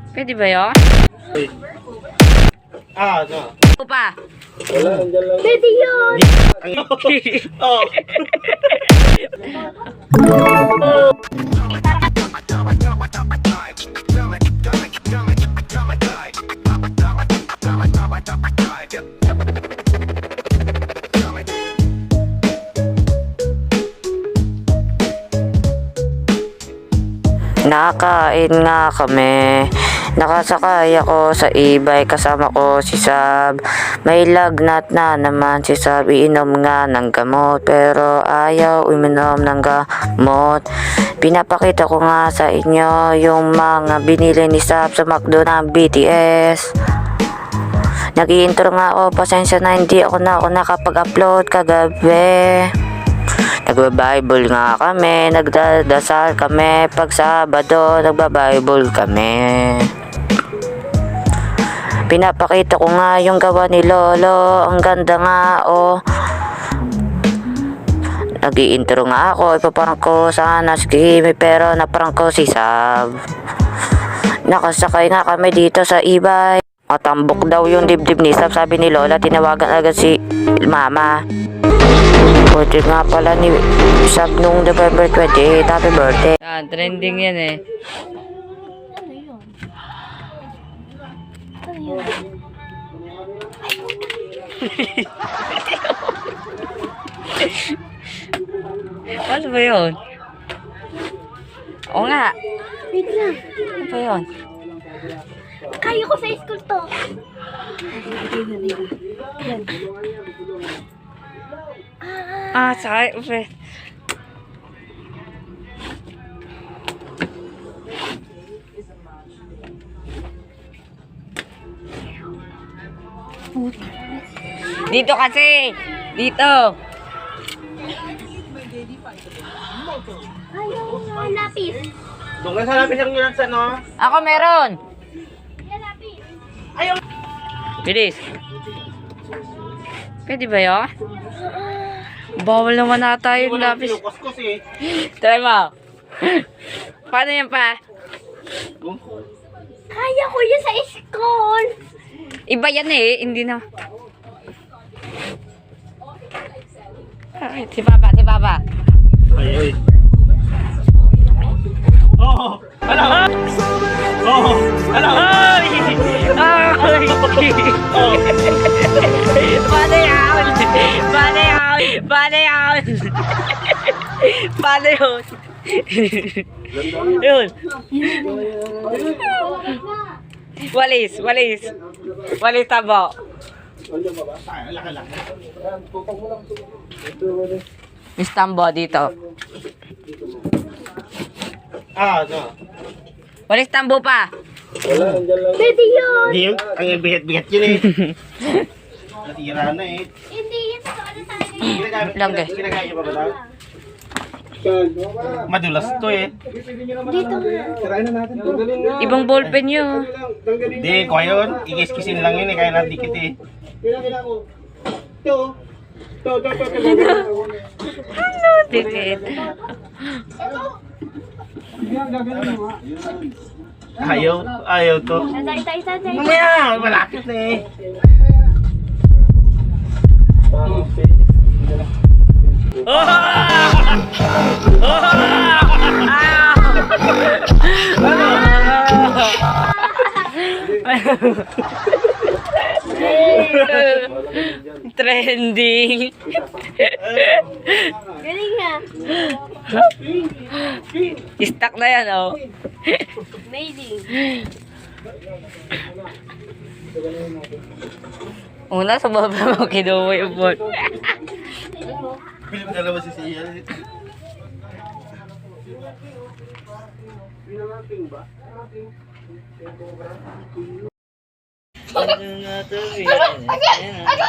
Pwede ba yun? No. O pa? Wala, nandyan lang. Pwede yun! Oh. Nakain nga kami. Nakasakay ako sa e-bike kasama ko si Sab. May lagnat na naman si Sab. Iinom nga ng gamot pero ayaw uminom ng gamot. Pinapakita ko nga sa inyo yung mga binili ni Sab sa McDo ng BTS. Nag-i-intro nga ako. Pasensya na hindi ako nakapag-upload kagabi. Nagba-Bible nga kami, nagdadasal kami, pag Sabado, nagba-Bible kami. Pinapakita ko nga yung gawa ni Lolo, ang ganda nga, oh. Nag-i-intro nga ako, ipaparang ko sana si Kimi, pero naparang ko si Sab. Nakasakay nga kami dito sa e-bike. Matambok daw yung dibdib ni Sab, sabi ni Lola, tinawagan agad si Mama. Birthday nga pala ni Sab nung November 28. Happy birthday. Trending yan eh. Ano yun? Ano ba yun? Oo nga. Wait lang. Ano ba yun? Kaya ko sa school to. Yan. Sakay. Okay. Dito kasi. Dito. Ayaw nga lapis. Doon ka sa lapis ang yun sa no? Ako meron. Yan lapis. Ayaw! Bilis. Pwede ba yun? Bawal naman nata yung lapis. Pinukuskus eh. Try mo. Paano yan pa? Kaya ko yun sa school. Iba yan eh. Hindi na. Ay, si Papa, si Papa. Ay. Oh! Ano? Oh! Ano? Ay! Ay! Oh! Paano yan? Paano yan? Paano yan? Paano yun? Yun. Walis, walis. Walis tabo. Miss Tambo dito. No. Walis tambo pa. Wala, nandyan lang. Pwede yun. Hindi yun. Ang bigat-bigat yun eh. Natira na eh. Hindi yun. Ano talaga Ginagamit Langga. Ginagamit pa ba daw? Madulas to eh. dito nga. Ibang ballpen nyo. Hindi, kaya yun. Ikis-kisin lang yun eh. Kaya nadikit eh. Hello, David. Ayaw to. Isa. Mamaya, malapit na eh. Trending. Galing nga. Stuck na yan, oh. Amazing. Una, sa baba mo, kinuha yung ball. Film dalawa si Sia. Ano?